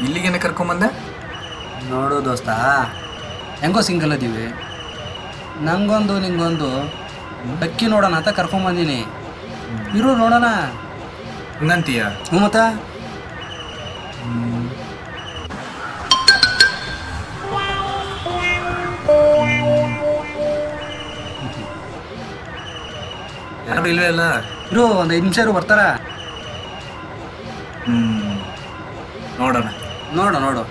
ಇಲ್ಲಿಗೇನೆ ಕರ್ಕೊಂಬಂದೆ? ನೋಡು ದೋಸ್ತ, ಹೆಂಗೋ ಸಿಂಗಲ್ ಅದೀವಿ, ನಂಗೊಂದು ನಿಂಗೊಂದು ಅಕ್ಕಿ ನೋಡೋಣ ಅಂತ ಕರ್ಕೊಂಬಂದಿನಿ. ಇರು ನೋಡೋಣ ಹಂಗಂತೀಯ? ಹ್ಞೂ ಮತ್ತ ಯಾರು ಇಲ್ವೇ ಇಲ್ಲ. ಇರು, ಒಂದು 5 ನಿಮಿಷ ಇರು, ಬರ್ತಾರ. ನೋಡೋಣ. ನೋಡು ನೋಡು.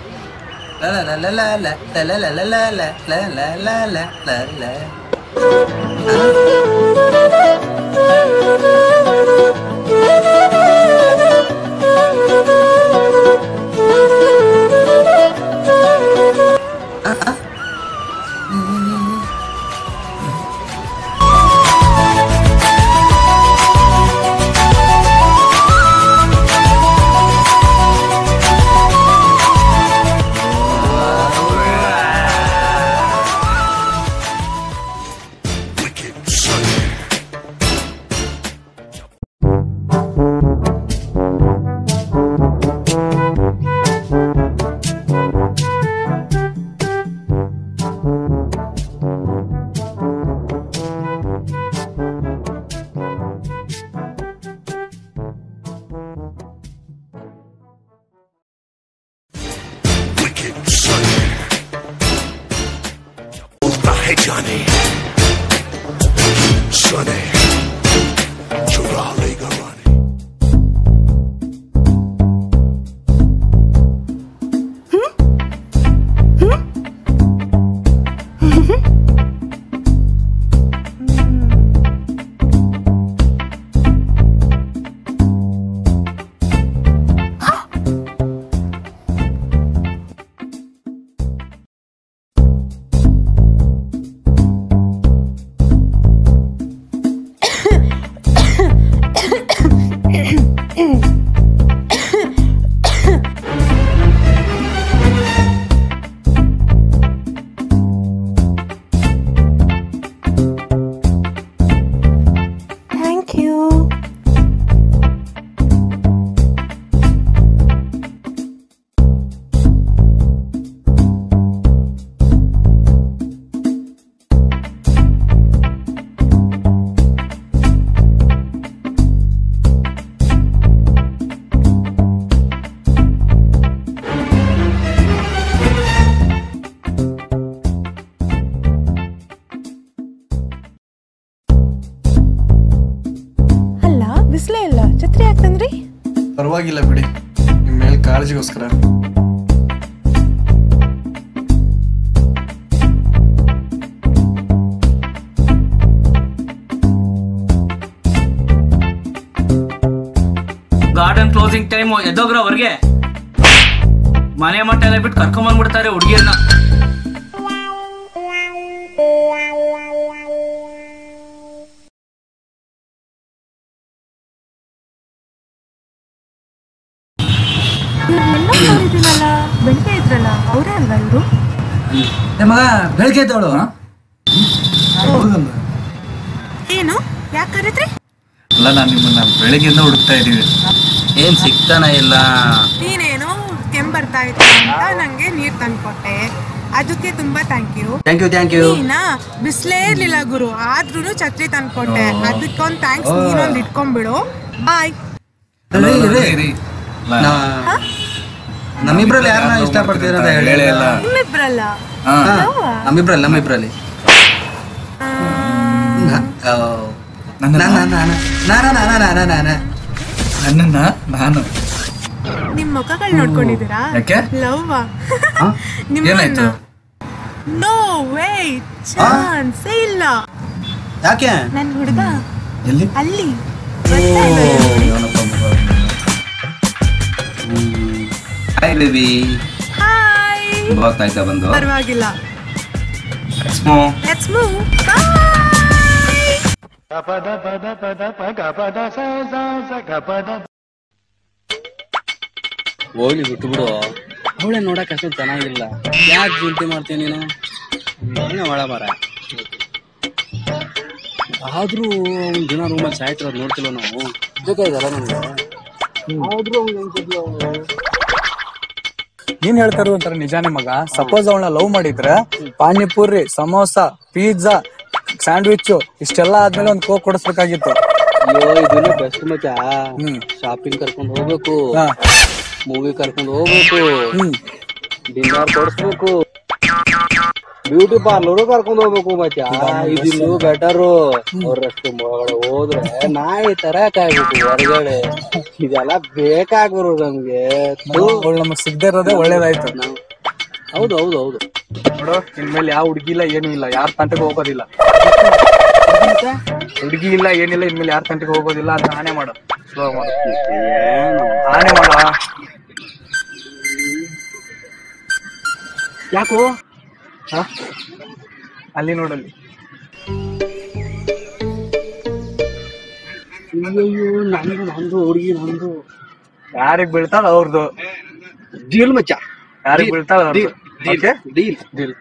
Johnny, Sonny, चुरा लेगा रानी. ಬಿಸಿಲೇ ಇಲ್ಲ, ಛತ್ರಿ ಯಾಕಂದ್ರಿ? ಪರವಾಗಿಲ್ಲ ಬಿಡಿ, ನಿಮ್ಮ ಮೇಲೆ ಕಾಳಜಿಗೋಸ್ಕರ. ಗಾರ್ಡನ್ ಕ್ಲೋಸಿಂಗ್ ಟೈಮ್ ಎದ್ದೋಗ್ರ ಅವ್ರಿಗೆ ಮನೆ ಮಟ್ಟ ಎಲ್ಲ ಬಿಟ್ಟು ಕರ್ಕೊಂಬಂದ್ಬಿಡ್ತಾರೆ ಹುಡುಗಿಯನ್ನ. ಬೆಳಿಗ್ಗೆ ಇದ್ರಲ್ಲ ಅವರೇ ಅಲ್ವಾ ಇವರು? ಮಗ ಬೆಳಗ್ಗೆ ಇದ್ದವಳು. ಏನು ಯಾಕೆ ಕರೀತ್ರಿ? ಅಲ್ಲ, ನಾನು ನಿಮ್ಮನ್ನ ಬೆಳಗ್ಗೆಯಿಂದ ಹುಡುಕ್ತಾ ಇದ್ದೀವಿ. ಏನ್ ಸಿಗ್ತಾನ ಇಲ್ಲ. ನೀನೇನೋ ಕೆಮ್ಮು ಬರ್ತಾ ಇತ್ತು ಅಂತ ನಂಗೆ ನೀರ್ ತಂದ್ಕೊಟ್ಟೆ, ಅದಕ್ಕೆ ತುಂಬಾ ಥ್ಯಾಂಕ್ ಯು. ನೀನಾ ಬಿಸ್ಲೇ ಇರ್ಲಿಲ್ಲ ಗುರು, ಆದ್ರೂ ಛತ್ರಿ ತಂದ್ಕೊಟ್ಟೆ, ಅದಕ್ಕೊಂದು ಥ್ಯಾಂಕ್ಸ್. ನೀನೊಂದು ಇಟ್ಕೊಂಡ್ಬಿಡು. ಬಾಯ್. ನಮ್ಮಿಬ್ರಲ್ಲಿ ಯಾರನ್ನ ಇಷ್ಟಪಡ್ತೀರ ಅಂತ ಹೇಳಿ. ನಿಮ್ಮಿಬ್ರಲ್ಲ? ನಮ್ಮಿಬ್ರಲ್ಲಿ ನಾನು ನಿಮ್ ಮುಖಗಳು ನೋಡ್ಕೊಂಡಿದ್ದೀರಾ? ಯಾಕೆ? ಲವ್ ಏನಾಯ್ತು? ನೋ ವೇ, ಚಾನ್ಸ್ ಇಲ್ಲ. ಯಾಕೆ? ನನ್ ಹುಡುಗ ಎಲ್ಲಿ? ಅಲ್ಲಿ. Hi baby. ಹಾಯ್. ಗೊತ್ತಾಯ್ತಾ ಬಂದು? ಪರವಾಗಿಲ್ಲ. Let's move. Let's move. ಹೋಗ್ಲಿ ಬಿಟ್ಟು ಬಿಡು, ಅವಳೆ ನೋಡಕ್ ಅಷ್ಟು ಚೆನ್ನಾಗಿಲ್ಲ. ಯಾಕೆ ಚಿಂತೆ ಮಾಡ್ತೀಯ ನೀನು? ಒಳ ಬರ ಆದ್ರೂ ಒಂದ್ ದಿನ ರೂಮಲ್ಲಿ ಸಾಯ್ತಿರೋದು ನೋಡ್ತಿಲ್ಲ ನಾವು. ಬೇಕಾಯ್ತಲ್ಲ ನಮ್ಗೆ. ಆದ್ರೂ ನೀನ್ ಹೇಳ್ತಾ ಇರೋ ಒಂಥರ ನಿಜಾನೇ ಮಗ. ಸಪೋಸ್ ಅವಳನ್ನ ಲವ್ ಮಾಡಿದ್ರೆ ಪಾನಿಪುರಿ, ಸಮೋಸ, ಪಿಜ್ಜಾ, ಸ್ಯಾಂಡ್ವಿಚ್ ಇಷ್ಟೆಲ್ಲಾ ಆದ್ಮೇಲೆ ಒಂದ್ ಕೋಕ್ ಕೊಡಿಸ್ಬೇಕಾಗಿತ್ತು. ಅಯ್ಯೋ ಇದನ್ನ ಬೆಸ್ಟ್ ಮಚ್ಚ. ಶಾಪಿಂಗ್ ಕರ್ಕೊಂಡ್ ಹೋಗ್ಬೇಕು, ಮೂವಿ ಕರ್ಕೊಂಡ್ ಹೋಗ್ಬೇಕು, ಡಿನ್ನರ್ ಕೊಡಿಸ್ಬೇಕು, ಬ್ಯೂಟಿ ಪಾರ್ಲರ್ ಕರ್ಕೊಂಡ್ ಹೋಗ್ಬೇಕು ಮಚ್ಚ. ಇದಿನ್ನು ಬೆಟರು. ಅವ್ರಷ್ಟು ಒಳಗಡೆ ಹೋದ್ರೆ ನಾಯಿ ತರ ಕಾಯ್ಬೇಕು ಹೊರಗಡೆ. ಇದೆಲ್ಲ ಬೇಕಾಗ್ಬರು ನಮ್ಗೆ. ನಮಗ್ ಸಿಗದೆ ಇರೋದೇ ಒಳ್ಳೇದಾಯ್ತು. ಹೌದು ಹೌದು ಹೌದು. ನೋಡು, ಇನ್ಮೇಲೆ ಯಾವ ಹುಡುಗಿ ಇಲ್ಲ, ಏನೂ ಇಲ್ಲ, ಯಾರ ತಂಟೆಗೆ ಹೋಗೋದಿಲ್ಲ. ಹುಡುಗಿ ಇಲ್ಲ, ಏನಿಲ್ಲ, ಇನ್ಮೇಲೆ ಯಾರ ತಂಟೆಗೆ ಹೋಗೋದಿಲ್ಲ. ಅಂತ ಆನೆ ಮಾಡು, ಸ್ಲೋ ಮಾಡು, ಆನೆ ಮಾಡ. ಯಾಕೋ ಅಲ್ಲಿ ನೋಡಲ್ಲಿ. ಅಯ್ಯೋ ನಂದು ಹುಡುಗಿ ನಂದು. ಯಾರಿಗ್ ಬೀಳ್ತಾಳ ಅವ್ರದ್ದು ಡೀಲ್ ಮಚ್ಚ. ಯಾರಿಗ್ ಬೀಳ್ತಾಳ ಅವ್ರದ್ದು. Deal deal.